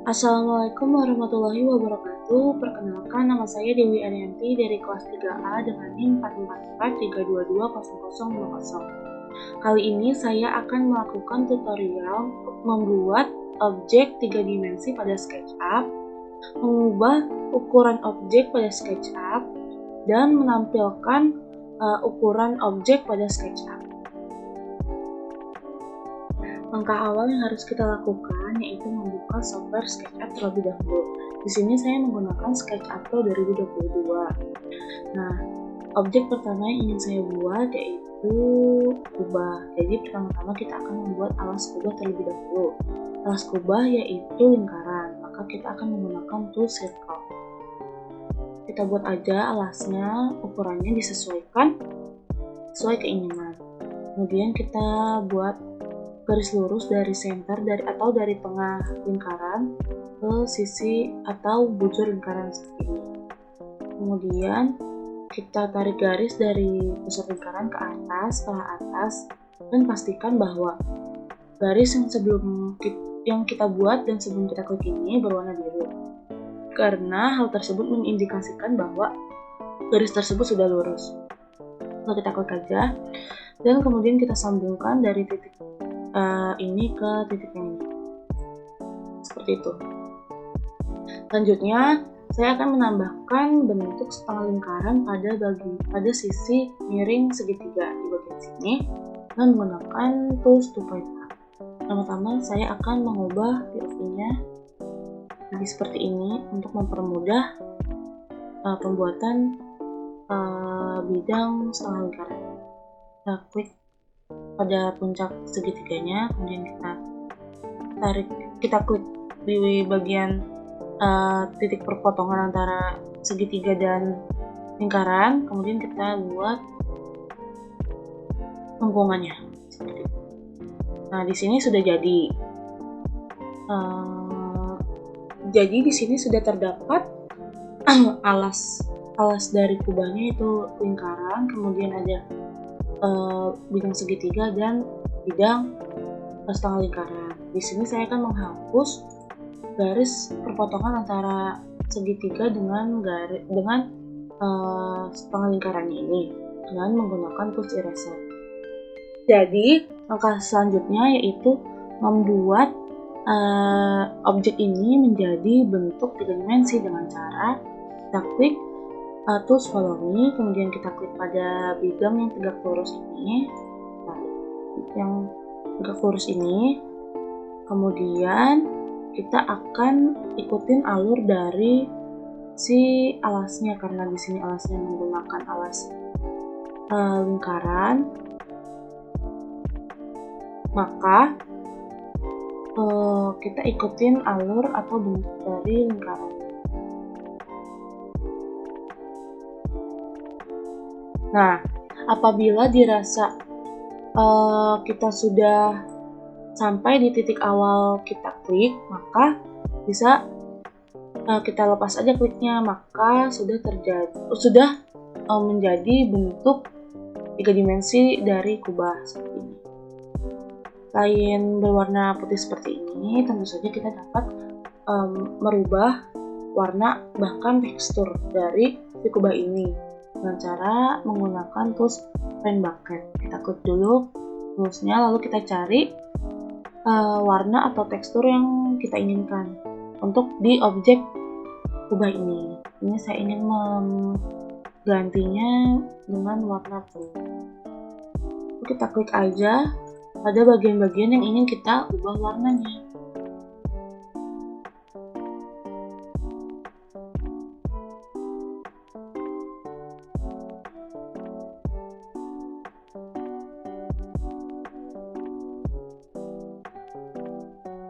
Assalamualaikum warahmatullahi wabarakatuh. Perkenalkan, nama saya Dewi Arianti dari kelas 3A dengan NIM 444322000. Kali ini saya akan melakukan tutorial membuat objek 3 dimensi pada SketchUp, mengubah ukuran objek pada SketchUp, dan menampilkan ukuran objek pada SketchUp. Langkah awal yang harus kita lakukan yaitu membuka software SketchUp terlebih dahulu. Di sini saya menggunakan SketchUp Pro 2022. Nah, objek pertama yang ingin saya buat yaitu kubah. Jadi pertama-tama kita akan membuat alas kubah terlebih dahulu. Alas kubah yaitu lingkaran, maka kita akan menggunakan tool circle. Kita buat aja alasnya, ukurannya disesuaikan sesuai keinginan. Kemudian kita buat garis lurus dari center atau dari tengah lingkaran ke sisi atau bujur lingkaran seperti ini. Kemudian kita tarik garis dari pusat lingkaran ke atas, dan pastikan bahwa garis yang kita buat dan sebelum kita klik ini berwarna biru, karena hal tersebut mengindikasikan bahwa garis tersebut sudah lurus. Lalu kita klik aja, dan kemudian kita sambungkan dari titik ini ke titik yang ini, seperti itu. Selanjutnya saya akan menambahkan bentuk setengah lingkaran pada sisi miring segitiga di bagian sini dengan menggunakan tools 2.5. Pertama-tama saya akan mengubah POV-nya jadi seperti ini untuk mempermudah pembuatan bidang setengah lingkaran. Kita klik pada puncak segitiganya, kemudian kita klik di bagian titik perpotongan antara segitiga dan lingkaran, kemudian kita buat lengkungannya seperti itu. Nah, di sini sudah jadi. Jadi di sini sudah terdapat alas dari kubahnya itu lingkaran, kemudian ada bidang segitiga dan bidang setengah lingkaran. Di sini saya akan menghapus garis perpotongan antara segitiga dengan setengah lingkarannya ini dengan menggunakan tools eraser. Jadi langkah selanjutnya yaitu membuat objek ini menjadi bentuk 3 dimensi dengan cara kita klik tools follow me, kemudian kita klik pada bidang yang tegak lurus ini, kemudian kita akan ikutin alur dari si alasnya, karena di sini alasnya menggunakan alas lingkaran, maka kita ikutin alur atau bentuk dari lingkaran. Nah, apabila dirasa kita sudah sampai di titik awal kita klik, maka bisa kita lepas aja kliknya, maka sudah menjadi bentuk 3 dimensi dari kubah seperti ini. Selain berwarna putih seperti ini, tentu saja kita dapat merubah warna bahkan tekstur dari si kubah ini dengan cara menggunakan tools Paint Bucket. Kita klik dulu toolsnya, lalu kita cari warna atau tekstur yang kita inginkan untuk di objek kubah ini. Ini saya ingin menggantinya dengan warna pink. Kita klik aja pada bagian-bagian yang ingin kita ubah warnanya.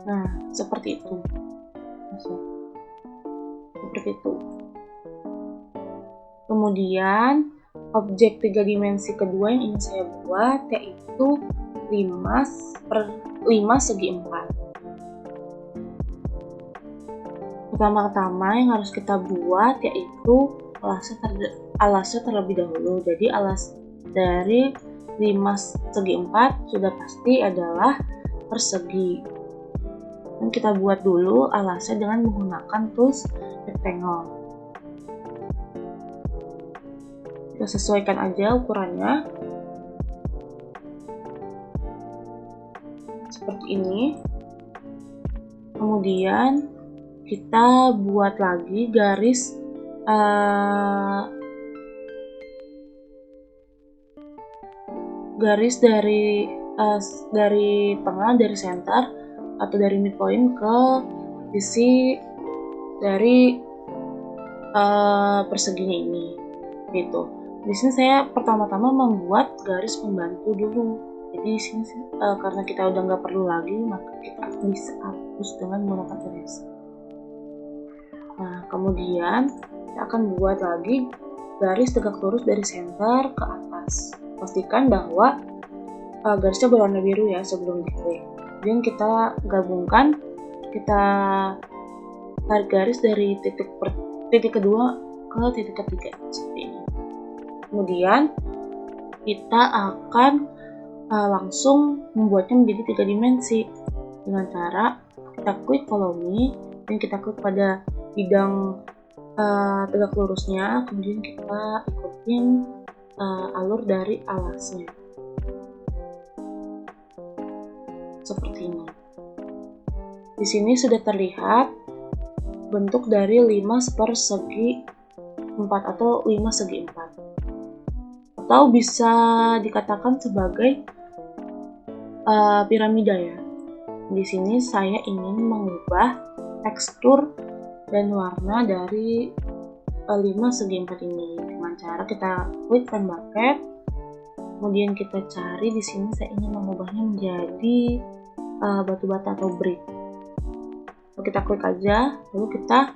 Nah, seperti itu. Kemudian, objek 3 dimensi kedua yang ingin saya buat yaitu 5 segi 4. Pertama-tama yang harus kita buat yaitu alasnya terlebih dahulu. Jadi alas dari 5 segi 4 sudah pasti adalah persegi. Dan kita buat dulu alasnya dengan menggunakan tools rectangle. Kita sesuaikan aja ukurannya seperti ini. Kemudian kita buat lagi garis dari tengah, dari center atau dari midpoint ke sisi dari perseginya ini, gitu. Di sini saya pertama-tama membuat garis pembantu dulu. Jadi di sini karena kita udah nggak perlu lagi, maka kita bisa hapus dengan menggunakan erase. Nah, kemudian kita akan buat lagi garis tegak lurus dari center ke atas. Pastikan bahwa garisnya berwarna biru ya sebelum diklik. Dan kita gabungkan, kita tarik garis dari titik kedua ke titik ketiga seperti ini. Kemudian kita akan langsung membuatnya menjadi 3 dimensi dengan cara kita klik follow me dan kita klik pada bidang tegak lurusnya, kemudian kita ikutin alur dari alasnya seperti ini. Di sini sudah terlihat bentuk dari 5 persegi 4 atau 5 segi 4, atau bisa dikatakan sebagai piramida ya. Di sini saya ingin mengubah tekstur dan warna dari 5 segi 4 ini dengan cara kita klik pen bucket, kemudian kita cari di sini saya ingin mengubahnya menjadi batu bata atau brick. Lalu kita klik aja, lalu kita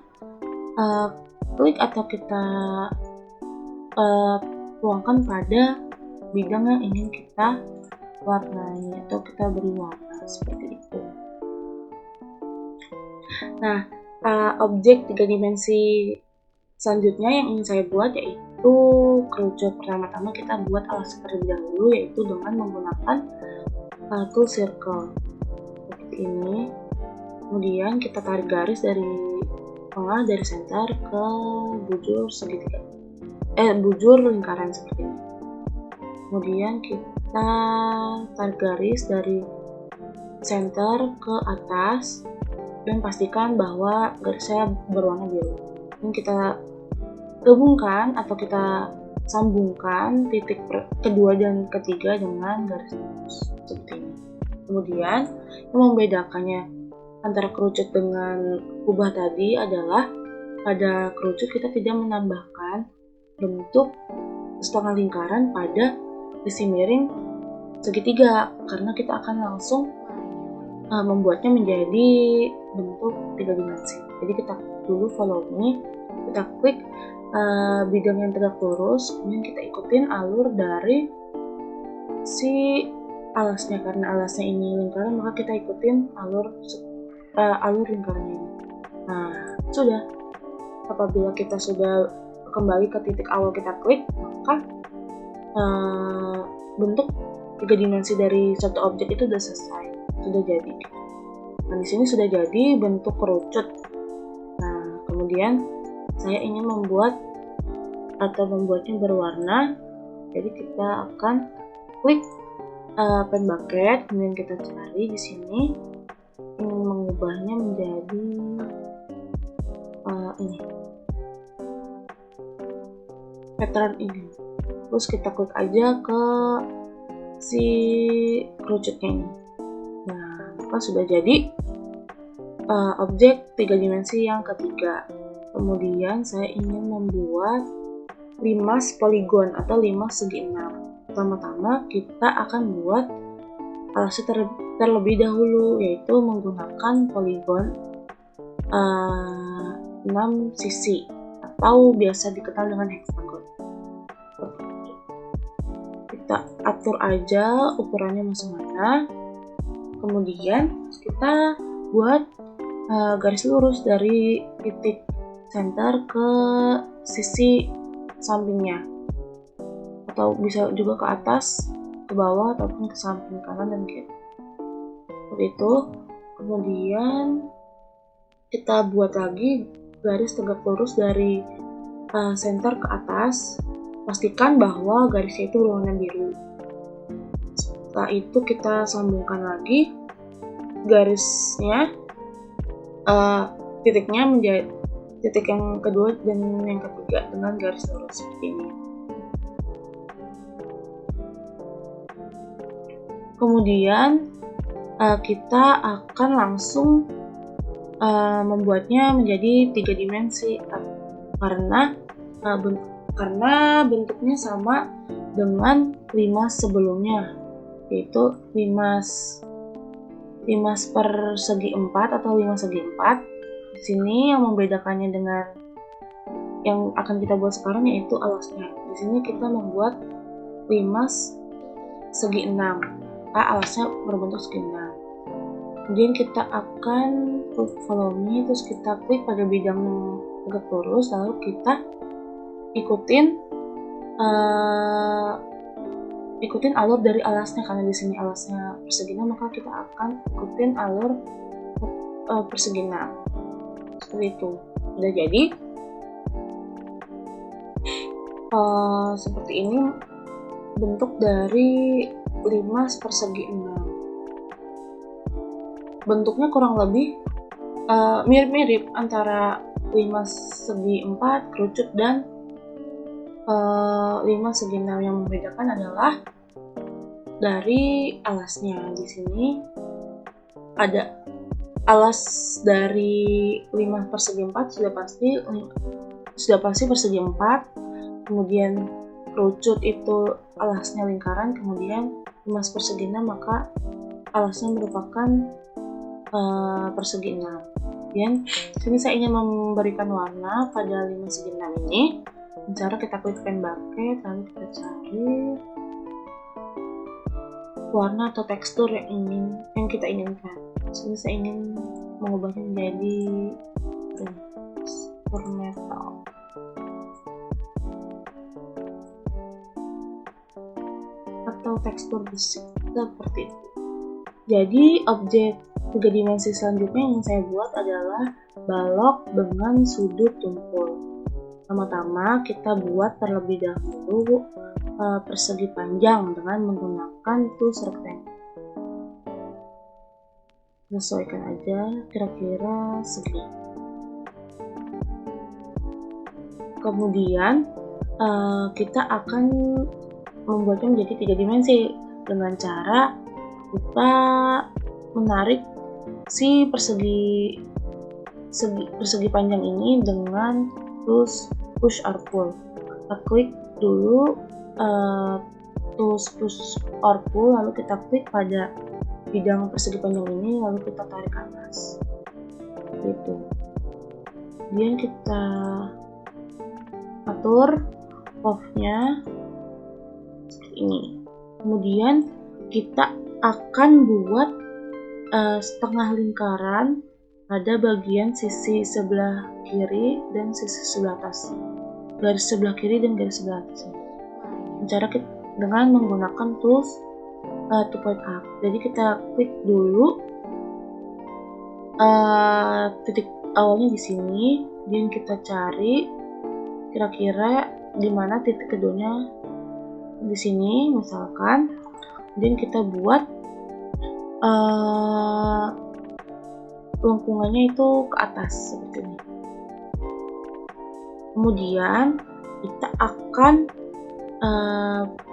klik atau kita tuangkan pada bidang yang ingin kita warnai atau kita beri warna seperti itu. Nah, objek 3 dimensi selanjutnya yang ingin saya buat yaitu kerucut. Pertama-tama kita buat alasnya terlebih dahulu, yaitu dengan menggunakan tool circle seperti ini. Kemudian kita tarik garis dari tengah, dari center ke bujur segitiga, bujur lingkaran seperti ini. Kemudian kita tarik garis dari center ke atas dan pastikan bahwa garisnya berwarna biru. Dan kita gabungkan atau kita sambungkan titik kedua dan ketiga dengan garis lurus seperti ini. Kemudian yang membedakannya antara kerucut dengan kubah tadi adalah pada kerucut kita tidak menambahkan bentuk setengah lingkaran pada sisi miring segitiga, karena kita akan langsung membuatnya menjadi bentuk 3 dimensi. Jadi kita dulu follow me, kita klik bidang yang tegak lurus, kemudian kita ikutin alur dari si alasnya. Karena alasnya ini lingkaran, maka kita ikutin alur lingkarannya ini. Nah, sudah. Apabila kita sudah kembali ke titik awal kita klik, maka bentuk 3 dimensi dari satu objek itu sudah selesai, sudah jadi. Nah, di sini sudah jadi bentuk kerucut. Nah, kemudian saya ingin membuatnya berwarna. Jadi kita akan klik pen bucket, kemudian kita cari di sini, ingin mengubahnya menjadi ini pattern ini. Terus kita klik aja ke si kerucutnya ini. Nah, maka sudah jadi objek 3 dimensi yang ketiga. Kemudian saya ingin membuat 5 poligon atau 5 segi 6. Pertama-tama kita akan buat alasnya terlebih dahulu, yaitu menggunakan poligon 6 sisi atau biasa dikenal dengan hexagon. Kita atur aja ukurannya masuk mana. Kemudian kita buat garis lurus dari titik center ke sisi sampingnya, atau bisa juga ke atas, ke bawah, ataupun ke samping kanan dan kiri seperti itu. Kemudian kita buat lagi garis tegak lurus dari center ke atas. Pastikan bahwa garisnya itu berwarna biru. Setelah itu kita sambungkan lagi garisnya, titiknya menjadi titik yang kedua dan yang ketiga dengan garis lurus seperti ini. Kemudian kita akan langsung membuatnya menjadi 3 dimensi karena bentuknya sama dengan limas sebelumnya, yaitu limas persegi 4 atau limas segi 4. Di sini yang membedakannya dengan yang akan kita buat sekarang yaitu alasnya. Di sini kita membuat limas segi 6, alasnya berbentuk segi 6. Kemudian kita akan klik follow me, terus kita klik pada bidang yang tegak lurus, lalu kita ikutin alur dari alasnya. Karena di sini alasnya persegi 6, maka kita akan ikutin alur persegi 6 seperti itu. Udah jadi seperti ini bentuk dari limas persegi 6. Bentuknya kurang lebih mirip-mirip antara limas segi 4, kerucut, dan limas segi 6. Yang membedakan adalah dari alasnya. Di sini ada alas dari limas persegi 4 sudah pasti persegi 4. Kemudian kerucut itu alasnya lingkaran, kemudian limas persegi 6 maka alasnya merupakan persegi 6. Dan sini saya ingin memberikan warna pada limas segi 6 ini. Cara kita klik pen bucket, lalu kita cari warna atau tekstur yang kita inginkan. Sini saya ingin mengubahnya menjadi tekstur metal atau tekstur besi seperti itu. Jadi objek 3 dimensi selanjutnya yang saya buat adalah balok dengan sudut tumpul. Pertama-tama kita buat terlebih dahulu persegi panjang dengan menggunakan tools rectangle. Sesuaikan aja kira-kira segini. Kemudian kita akan membuatnya menjadi 3 dimensi dengan cara kita menarik si persegi panjang ini dengan tools push or pull. Kita klik dulu tools push or pull, lalu kita klik pada bidang persegi panjang ini, lalu kita tarik ke atas gitu. Kemudian kita atur off-nya seperti ini. Kemudian kita akan buat setengah lingkaran pada bagian sisi sebelah kiri dan sisi sebelah atas, garis sebelah kiri dan garis sebelah atas. Cara kita dengan menggunakan tools 2 point up. Jadi kita klik dulu titik awalnya di sini, dan kita cari kira-kira di mana titik keduanya di sini misalkan, dan kita buat lengkungannya itu ke atas seperti ini. Kemudian kita akan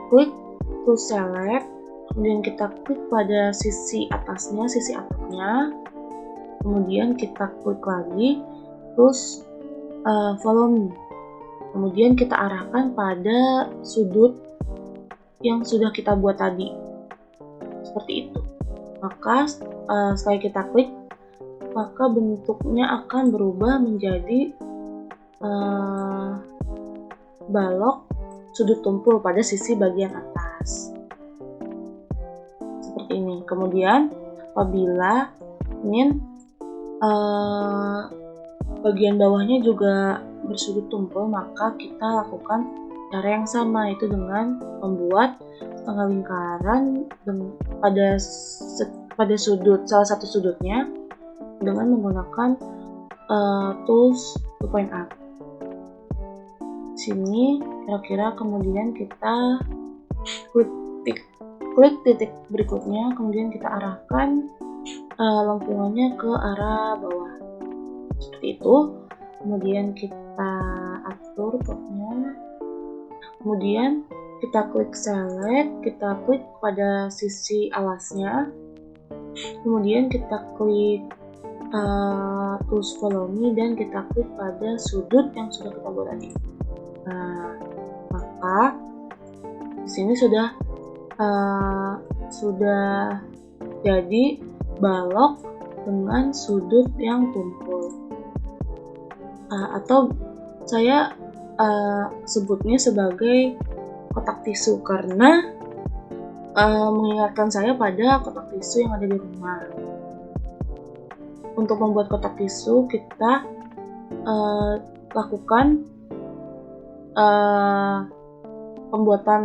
klik to select, kemudian kita klik pada sisi atasnya, sisi atapnya, kemudian kita klik lagi terus follow me, kemudian kita arahkan pada sudut yang sudah kita buat tadi seperti itu. Maka setelah kita klik, maka bentuknya akan berubah menjadi balok sudut tumpul pada sisi bagian atas seperti ini. Kemudian apabila ingin bagian bawahnya juga bersudut tumpul, maka kita lakukan cara yang sama, yaitu dengan membuat setengah lingkaran pada pada salah satu sudutnya dengan menggunakan tools 2 point up. Sini kira-kira kemudian kita klik titik berikutnya, kemudian kita arahkan lengkungannya ke arah bawah seperti itu. Kemudian kita atur curve-nya, kemudian kita klik select, kita klik pada sisi alasnya, kemudian kita klik tools follow me dan kita klik pada sudut yang sudah kita buat tadi. Nah, maka di sini sudah jadi balok dengan sudut yang tumpul, atau saya sebutnya sebagai kotak tisu karena mengingatkan saya pada kotak tisu yang ada di rumah. Untuk membuat kotak tisu kita lakukan pembuatan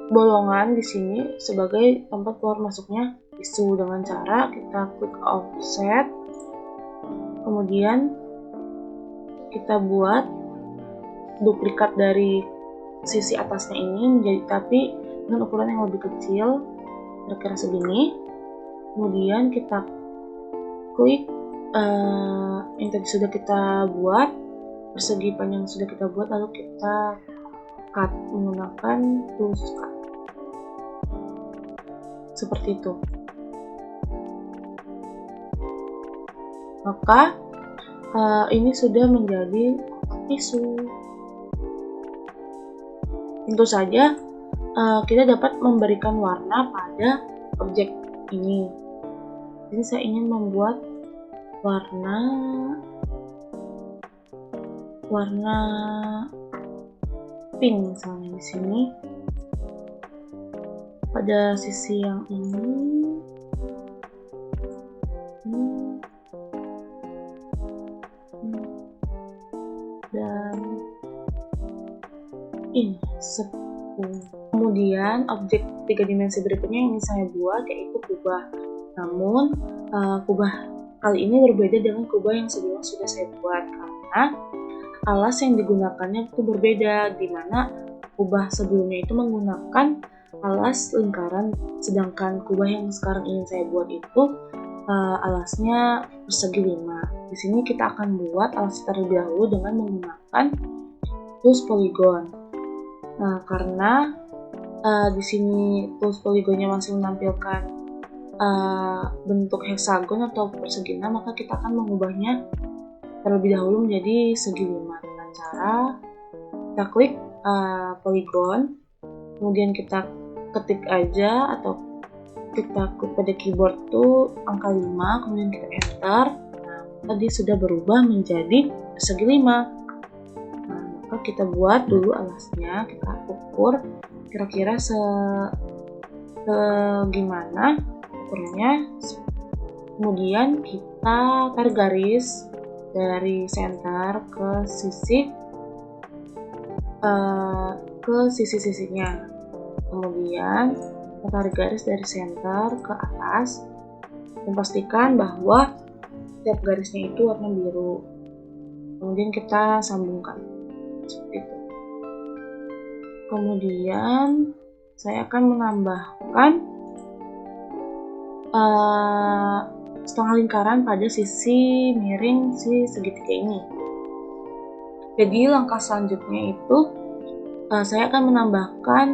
bolongan di sini sebagai tempat keluar masuknya tisu dengan cara kita klik offset, kemudian kita buat duplikat dari sisi atasnya ini menjadi tapi dengan ukuran yang lebih kecil, kira-kira segini. Kemudian kita klik yang tadi sudah kita buat, persegi panjang sudah kita buat, lalu kita cut menggunakan tools cut seperti itu. Maka ini sudah menjadi kotak tisu. Tentu saja kita dapat memberikan warna pada objek ini. Jadi saya ingin membuat warna pink misalnya di sini pada sisi yang ini. Dan ini 10. Kemudian objek 3 dimensi berikutnya yang ingin saya buat yaitu kubah. Namun kubah kali ini berbeda dengan kubah yang sebelumnya sudah saya buat karena alas yang digunakannya itu berbeda, di mana kubah sebelumnya itu menggunakan alas lingkaran, sedangkan kubah yang sekarang ingin saya buat itu alasnya persegi 5. Di sini kita akan buat alas terlebih dahulu dengan menggunakan tools polygon. Nah, karena di sini tools polygonnya masih menampilkan bentuk heksagon atau persegi 6, maka kita akan mengubahnya terlebih dahulu menjadi segi 5 dengan cara kita klik polygon, kemudian kita ketik aja atau kita klik pada keyboard tuh angka 5, kemudian kita enter. Nah, tadi sudah berubah menjadi persegi 5. Nah, maka kita buat dulu alasnya, kita ukur kira-kira gimana ukurannya. Kemudian kita tarik garis dari center ke sisi-sisinya. Kemudian kita tarik garis dari center ke atas dan pastikan bahwa setiap garisnya itu warna biru. Kemudian kita sambungkan seperti itu. Kemudian saya akan menambahkan setengah lingkaran pada sisi miring si segitiga ini. Jadi langkah selanjutnya itu saya akan menambahkan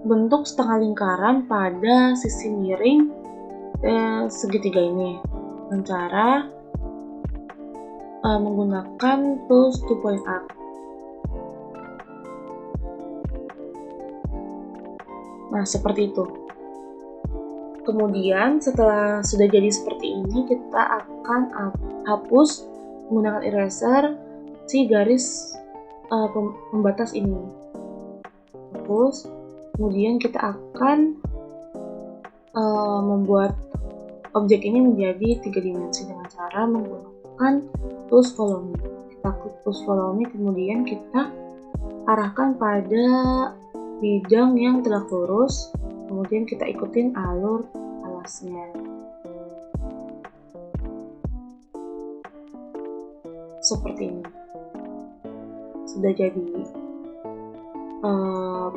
bentuk setengah lingkaran pada sisi miring segitiga ini dengan cara menggunakan tools 2 point up. Nah, seperti itu. Kemudian setelah sudah jadi seperti ini, kita akan hapus menggunakan eraser si garis pembatas ini. Hapus. Kemudian kita akan membuat objek ini menjadi 3 dimensi dengan cara menggunakan tools follow me. Kita kita klik push follow me, kemudian kita arahkan pada bidang yang tegak lurus, kemudian kita ikutin alur alasnya. Seperti ini. Sudah jadi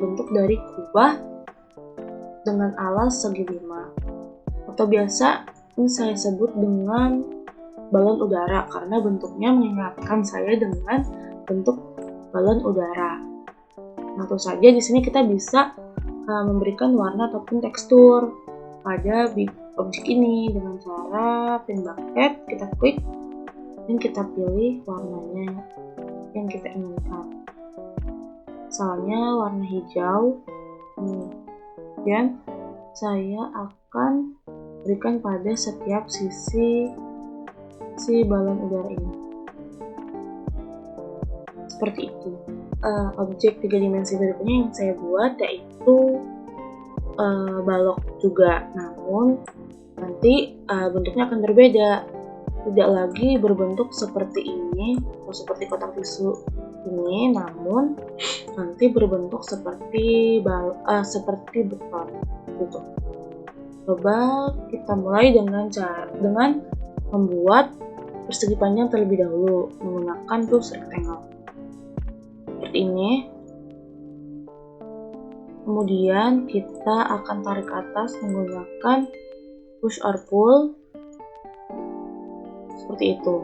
bentuk dari kubah dengan alas segi 5, atau biasa ini saya sebut dengan balon udara karena bentuknya mengingatkan saya dengan bentuk balon udara. Nah, tentu saja di sini kita bisa memberikan warna ataupun tekstur pada objek ini dengan cara pin bucket, kita klik dan kita pilih warnanya yang kita inginkan. Misalnya warna hijau. Kemudian saya akan berikan pada setiap sisi balon udara ini. Seperti itu. Objek 3 dimensi berikutnya yang saya buat yaitu balok juga, namun nanti bentuknya akan berbeda. Tidak lagi berbentuk seperti ini atau seperti kotak tisu ini, namun nanti berbentuk seperti beton gitu. Coba kita mulai dengan membuat persegi panjang terlebih dahulu menggunakan tools rectangle seperti ini. Kemudian kita akan tarik ke atas menggunakan push or pull seperti itu.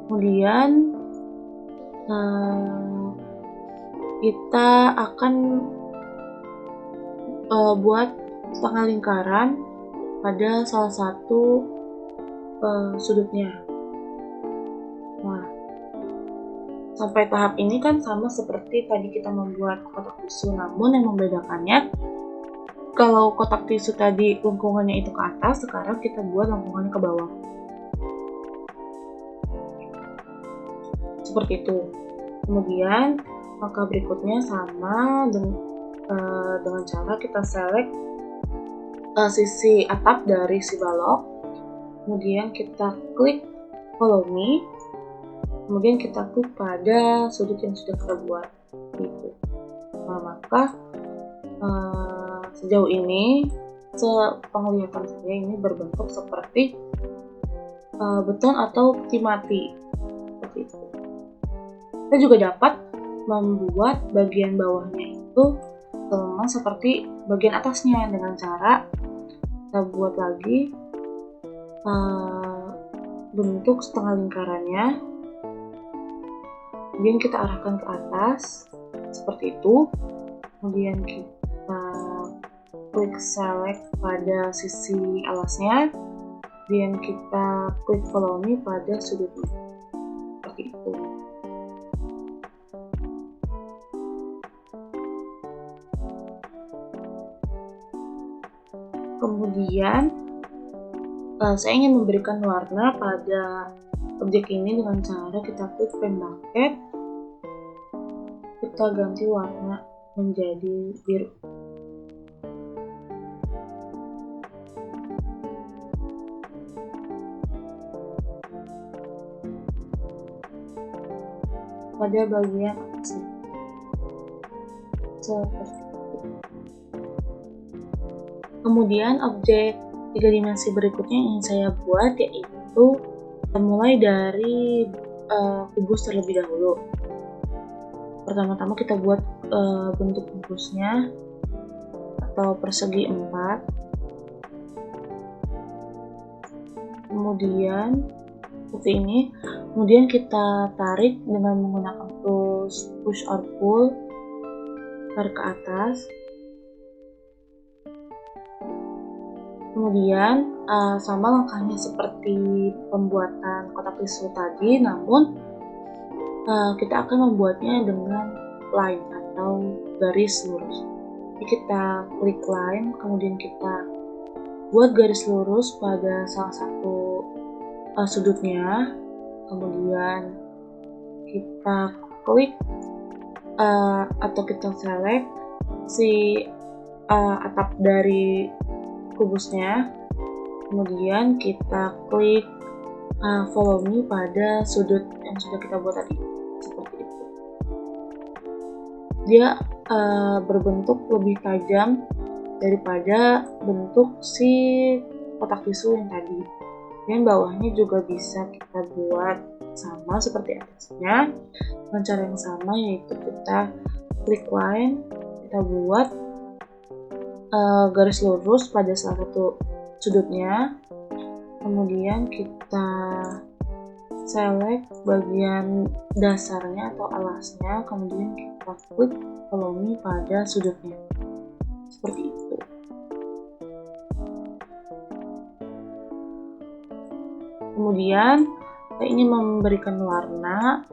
Kemudian kita akan buat setengah lingkaran pada salah satu sudutnya. Nah, sampai tahap ini kan sama seperti tadi kita membuat kotak tisu, namun yang membedakannya kalau kotak tisu tadi lengkungannya itu ke atas, sekarang kita buat lengkungannya ke bawah. Seperti itu. Kemudian langkah berikutnya sama dengan cara kita select sisi atap dari si balok, kemudian kita klik follow me, kemudian kita klik pada sudut yang sudah kita buat gitu. Nah, maka sejauh ini penglihatan saya ini berbentuk seperti beton atau peti mati seperti itu. Kita juga dapat membuat bagian bawahnya itu sama seperti bagian atasnya dengan cara kita buat lagi bentuk setengah lingkarannya, kemudian kita arahkan ke atas seperti itu, kemudian kita klik select pada sisi alasnya, kemudian kita klik follow me pada sudutnya seperti itu. Kemudian saya ingin memberikan warna pada objek ini dengan cara kita klik pen bucket, kita ganti warna menjadi biru. Pada bagian atas seperti itu. Kemudian objek 3 dimensi berikutnya yang ingin saya buat yaitu mulai dari kubus terlebih dahulu. Pertama-tama kita buat bentuk kubusnya atau persegi 4. Kemudian seperti ini. Kemudian kita tarik dengan menggunakan tools push or pull, tarik ke atas. Kemudian sama langkahnya seperti pembuatan kotak tisu tadi, namun kita akan membuatnya dengan line atau garis lurus. Jadi kita klik line, kemudian kita buat garis lurus pada salah satu sudutnya, kemudian kita klik atau kita select si atap dari kubusnya, kemudian kita klik follow me pada sudut yang sudah kita buat tadi, seperti itu. Dia berbentuk lebih tajam daripada bentuk si kotak tisu yang tadi. Dan bawahnya juga bisa kita buat sama seperti atasnya dengan cara yang sama, yaitu kita klik line, kita buat garis lurus pada salah satu sudutnya, kemudian kita select bagian dasarnya atau alasnya, kemudian kita klik follow me pada sudutnya, seperti itu. Kemudian kita ingin memberikan warna,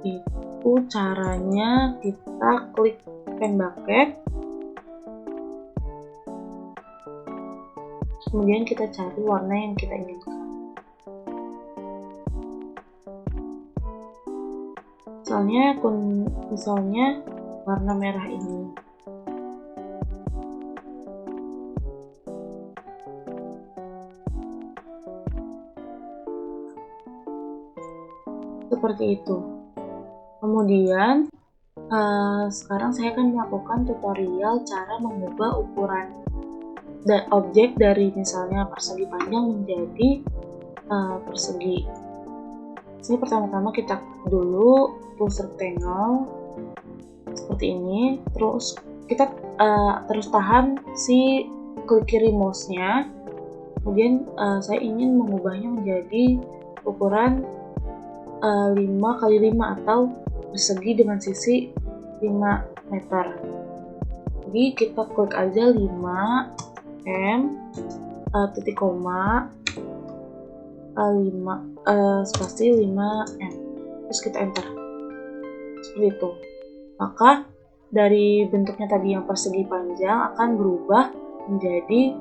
itu caranya kita klik pen bucket, kemudian kita cari warna yang kita inginkan. Misalnya warna merah ini. Seperti itu. Kemudian sekarang saya akan melakukan tutorial cara mengubah ukuran objek dari misalnya persegi panjang menjadi persegi. Jadi pertama-tama kita dulu close rectangle seperti ini, terus kita terus tahan si klik kiri mouse-nya. Kemudian saya ingin mengubahnya menjadi ukuran 5x5 atau persegi dengan sisi 5 meter. Jadi kita klik aja 5 titik koma 5 spasi 5 terus kita enter, seperti itu. Maka dari bentuknya tadi yang persegi panjang akan berubah menjadi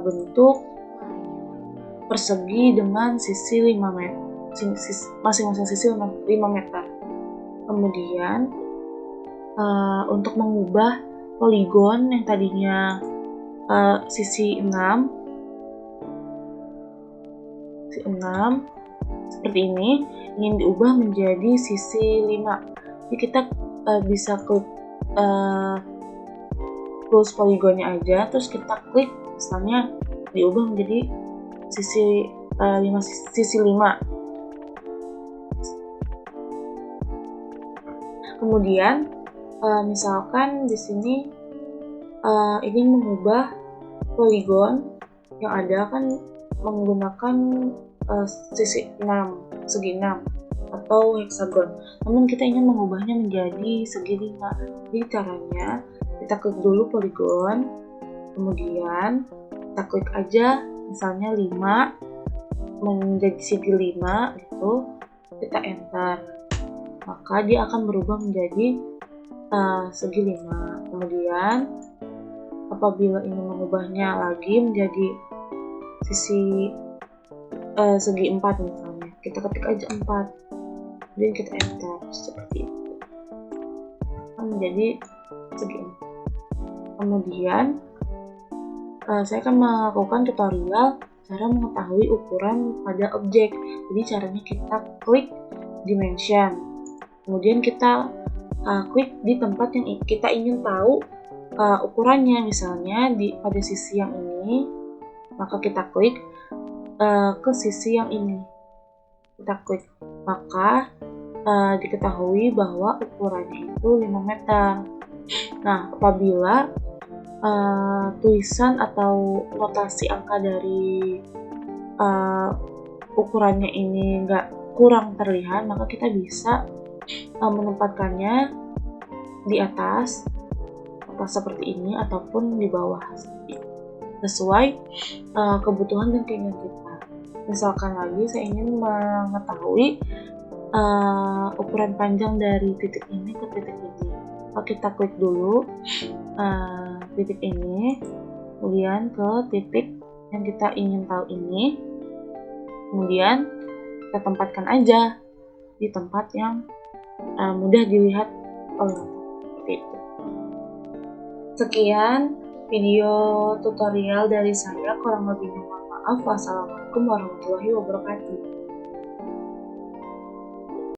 bentuk persegi dengan sisi 5 meter, masing-masing sisi 5 meter. Kemudian untuk mengubah poligon yang tadinya sisi 6 seperti ini, ingin diubah menjadi sisi 5. Jadi kita bisa klik close poligonnya aja, terus kita klik misalnya diubah menjadi sisi 5. Kemudian misalkan di sini ingin mengubah poligon yang ada kan menggunakan sisi 6, segi 6 atau heksagon. Namun kita ingin mengubahnya menjadi segi 5. Jadi caranya kita klik dulu poligon, kemudian kita klik aja misalnya 5 menjadi segi 5 gitu, kita enter. Maka dia akan berubah menjadi segi 5. Kemudian apabila ingin mengubahnya lagi menjadi sisi segi 4 misalnya, kita ketik aja 4 dan kita enter, seperti itu menjadi segi 4. Kemudian saya akan melakukan tutorial cara mengetahui ukuran pada objek. Jadi caranya kita klik dimension, kemudian kita klik di tempat yang kita ingin tahu ukurannya, misalnya pada sisi yang ini, maka kita klik ke sisi yang ini, kita klik, maka diketahui bahwa ukurannya itu 5 meter. Nah, apabila tulisan atau notasi angka dari ukurannya ini kurang terlihat, maka kita bisa menempatkannya di atas seperti ini ataupun di bawah sesuai kebutuhan dan keinginan kita. Misalkan lagi saya ingin mengetahui ukuran panjang dari titik ini ke titik ini, maka kita klik dulu titik ini, kemudian ke titik yang kita ingin tahu ini, kemudian kita tempatkan aja di tempat yang mudah dilihat oleh seperti itu. Sekian video tutorial dari saya, kurang lebihnya mohon maaf. Wassalamualaikum warahmatullahi wabarakatuh.